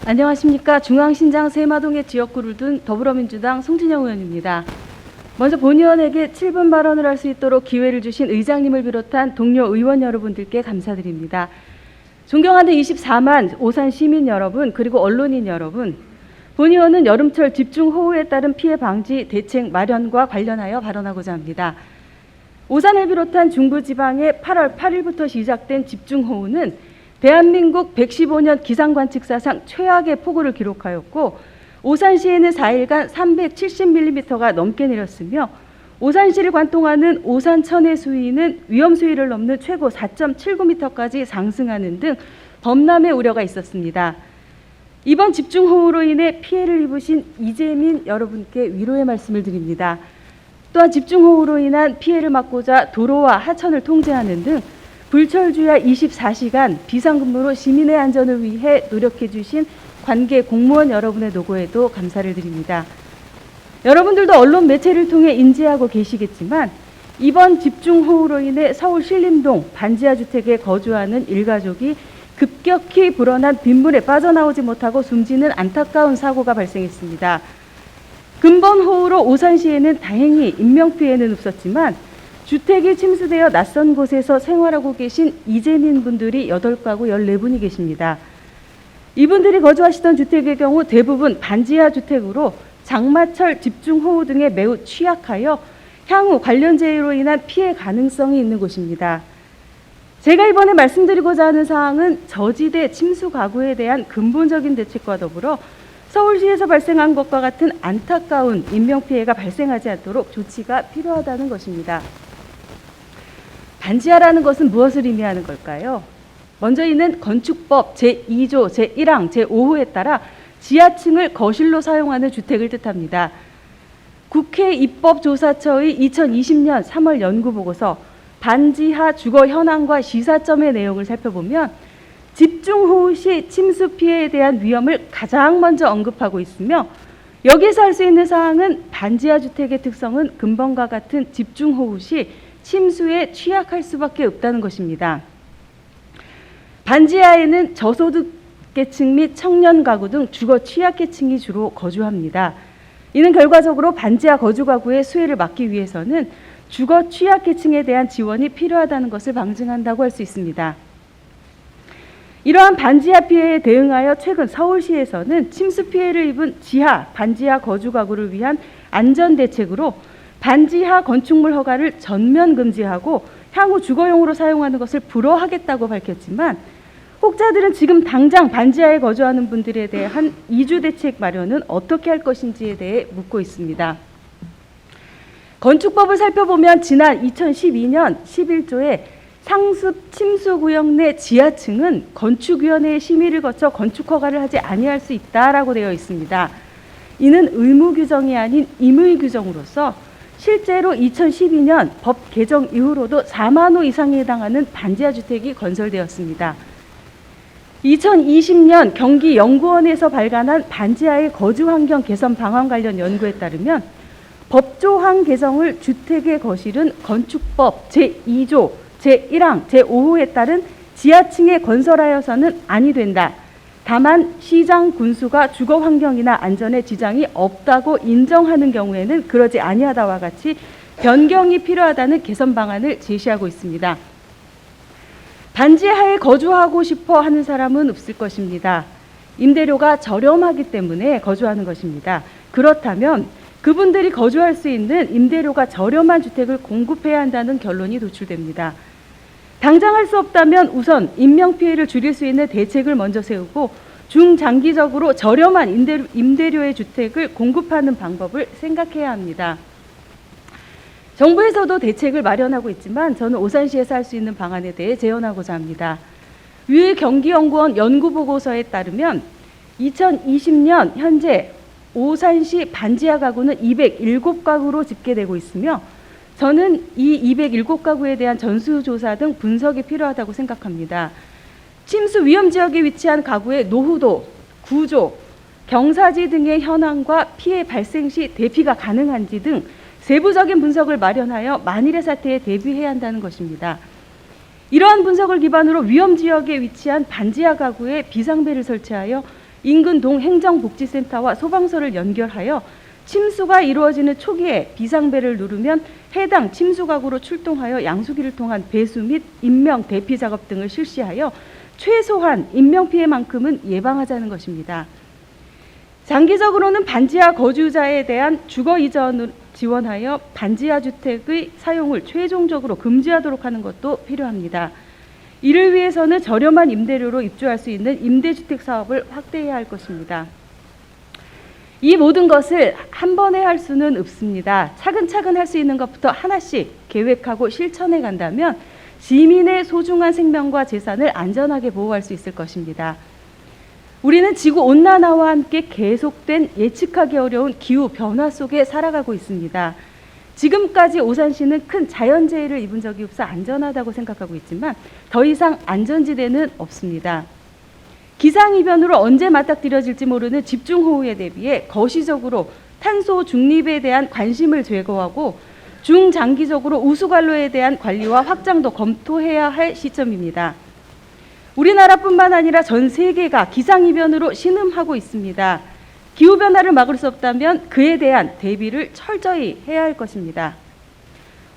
안녕하십니까. 중앙신장 세마동의 지역구를 둔 더불어민주당 송진영 의원입니다. 먼저 본 의원에게 7분 발언을 할 수 있도록 기회를 주신 의장님을 비롯한 동료 의원 여러분들께 감사드립니다. 존경하는 24만 오산 시민 여러분, 그리고 언론인 여러분, 본 의원은 여름철 집중호우에 따른 피해 방지 대책 마련과 관련하여 발언하고자 합니다. 오산을 비롯한 중부지방에 8월 8일부터 시작된 집중호우는 대한민국 115년 기상관측사상 최악의 폭우를 기록하였고, 오산시에는 4일간 370mm가 넘게 내렸으며, 오산시를 관통하는 오산천의 수위는 위험 수위를 넘는 최고 4.79m까지 상승하는 등 범람의 우려가 있었습니다. 이번 집중호우로 인해 피해를 입으신 이재민 여러분께 위로의 말씀을 드립니다. 또한 집중호우로 인한 피해를 막고자 도로와 하천을 통제하는 등 불철주야 24시간 비상근무로 시민의 안전을 위해 노력해 주신 관계 공무원 여러분의 노고에도 감사를 드립니다. 여러분들도 언론 매체를 통해 인지하고 계시겠지만, 이번 집중호우로 인해 서울 신림동 반지하 주택에 거주하는 일가족이 급격히 불어난 빗물에 빠져나오지 못하고 숨지는 안타까운 사고가 발생했습니다. 근본호우로 오산시에는 다행히 인명피해는 없었지만, 주택이 침수되어 낯선 곳에서 생활하고 계신 이재민 분들이 8가구 14분이 계십니다. 이분들이 거주하시던 주택의 경우 대부분 반지하 주택으로 장마철 집중호우 등에 매우 취약하여 향후 관련 재해로 인한 피해 가능성이 있는 곳입니다. 제가 이번에 말씀드리고자 하는 사항은 저지대 침수 가구에 대한 근본적인 대책과 더불어 서울시에서 발생한 것과 같은 안타까운 인명피해가 발생하지 않도록 조치가 필요하다는 것입니다. 반지하라는 것은 무엇을 의미하는 걸까요? 먼저 이는 건축법 제2조 제1항 제5호에 따라 지하층을 거실로 사용하는 주택을 뜻합니다. 국회 입법조사처의 2020년 3월 연구보고서 반지하 주거 현황과 시사점의 내용을 살펴보면 집중호우 시 침수 피해에 대한 위험을 가장 먼저 언급하고 있으며, 여기에서 알 수 있는 사항은 반지하 주택의 특성은 근본과 같은 집중호우 시 침수에 취약할 수밖에 없다는 것입니다. 반지하에는 저소득계층 및 청년 가구 등 주거 취약계층이 주로 거주합니다. 이는 결과적으로 반지하 거주 가구의 수혜를 막기 위해서는 주거 취약계층에 대한 지원이 필요하다는 것을 방증한다고 할 수 있습니다. 이러한 반지하 피해에 대응하여 최근 서울시에서는 침수 피해를 입은 지하, 반지하 거주 가구를 위한 안전대책으로 반지하 건축물 허가를 전면 금지하고 향후 주거용으로 사용하는 것을 불허하겠다고 밝혔지만, 혹자들은 지금 당장 반지하에 거주하는 분들에 대한 이주 대책 마련은 어떻게 할 것인지에 대해 묻고 있습니다. 건축법을 살펴보면 지난 2012년 11조에 상습 침수구역 내 지하층은 건축위원회의 심의를 거쳐 건축허가를 하지 아니할 수 있다라고 되어 있습니다. 이는 의무 규정이 아닌 임의 규정으로서 실제로 2012년 법 개정 이후로도 4만 호 이상에 해당하는 반지하 주택이 건설되었습니다. 2020년 경기연구원에서 발간한 반지하의 거주환경 개선 방안 관련 연구에 따르면 법조항 개정을 주택의 거실은 건축법 제2조 제1항 제5호에 따른 지하층에 건설하여서는 아니 된다. 다만 시장 군수가 주거 환경이나 안전에 지장이 없다고 인정하는 경우에는 그러지 아니하다와 같이 변경이 필요하다는 개선 방안을 제시하고 있습니다. 반지하에 거주하고 싶어 하는 사람은 없을 것입니다. 임대료가 저렴하기 때문에 거주하는 것입니다. 그렇다면 그분들이 거주할 수 있는 임대료가 저렴한 주택을 공급해야 한다는 결론이 도출됩니다. 당장 할 수 없다면 우선 인명피해를 줄일 수 있는 대책을 먼저 세우고 중장기적으로 저렴한 임대료의 주택을 공급하는 방법을 생각해야 합니다. 정부에서도 대책을 마련하고 있지만 저는 오산시에서 할 수 있는 방안에 대해 제언하고자 합니다. 위 경기연구원 연구보고서에 따르면 2020년 현재 오산시 반지하 가구는 207가구로 집계되고 있으며, 저는 이 207가구에 대한 전수조사 등 분석이 필요하다고 생각합니다. 침수 위험 지역에 위치한 가구의 노후도, 구조, 경사지 등의 현황과 피해 발생 시 대피가 가능한지 등 세부적인 분석을 마련하여 만일의 사태에 대비해야 한다는 것입니다. 이러한 분석을 기반으로 위험 지역에 위치한 반지하 가구에 비상벨을 설치하여 인근 동행정복지센터와 소방서를 연결하여 침수가 이루어지는 초기에 비상벨을 누르면 해당 침수가구로 출동하여 양수기를 통한 배수 및 인명 대피 작업 등을 실시하여 최소한 인명피해만큼은 예방하자는 것입니다. 장기적으로는 반지하 거주자에 대한 주거 이전을 지원하여 반지하 주택의 사용을 최종적으로 금지하도록 하는 것도 필요합니다. 이를 위해서는 저렴한 임대료로 입주할 수 있는 임대주택 사업을 확대해야 할 것입니다. 이 모든 것을 한 번에 할 수는 없습니다. 차근차근 할 수 있는 것부터 하나씩 계획하고 실천해 간다면 시민의 소중한 생명과 재산을 안전하게 보호할 수 있을 것입니다. 우리는 지구온난화와 함께 계속된 예측하기 어려운 기후 변화 속에 살아가고 있습니다. 지금까지 오산시는 큰 자연재해를 입은 적이 없어 안전하다고 생각하고 있지만 더 이상 안전지대는 없습니다. 기상이변으로 언제 맞닥뜨려질지 모르는 집중호우에 대비해 거시적으로 탄소 중립에 대한 관심을 제거하고 중장기적으로 우수관로에 대한 관리와 확장도 검토해야 할 시점입니다. 우리나라뿐만 아니라 전 세계가 기상이변으로 신음하고 있습니다. 기후변화를 막을 수 없다면 그에 대한 대비를 철저히 해야 할 것입니다.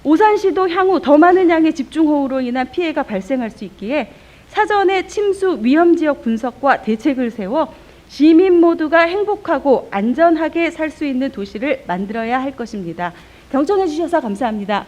오산시도 향후 더 많은 양의 집중호우로 인한 피해가 발생할 수 있기에 사전에 침수 위험지역 분석과 대책을 세워 시민 모두가 행복하고 안전하게 살 수 있는 도시를 만들어야 할 것입니다. 경청해 주셔서 감사합니다.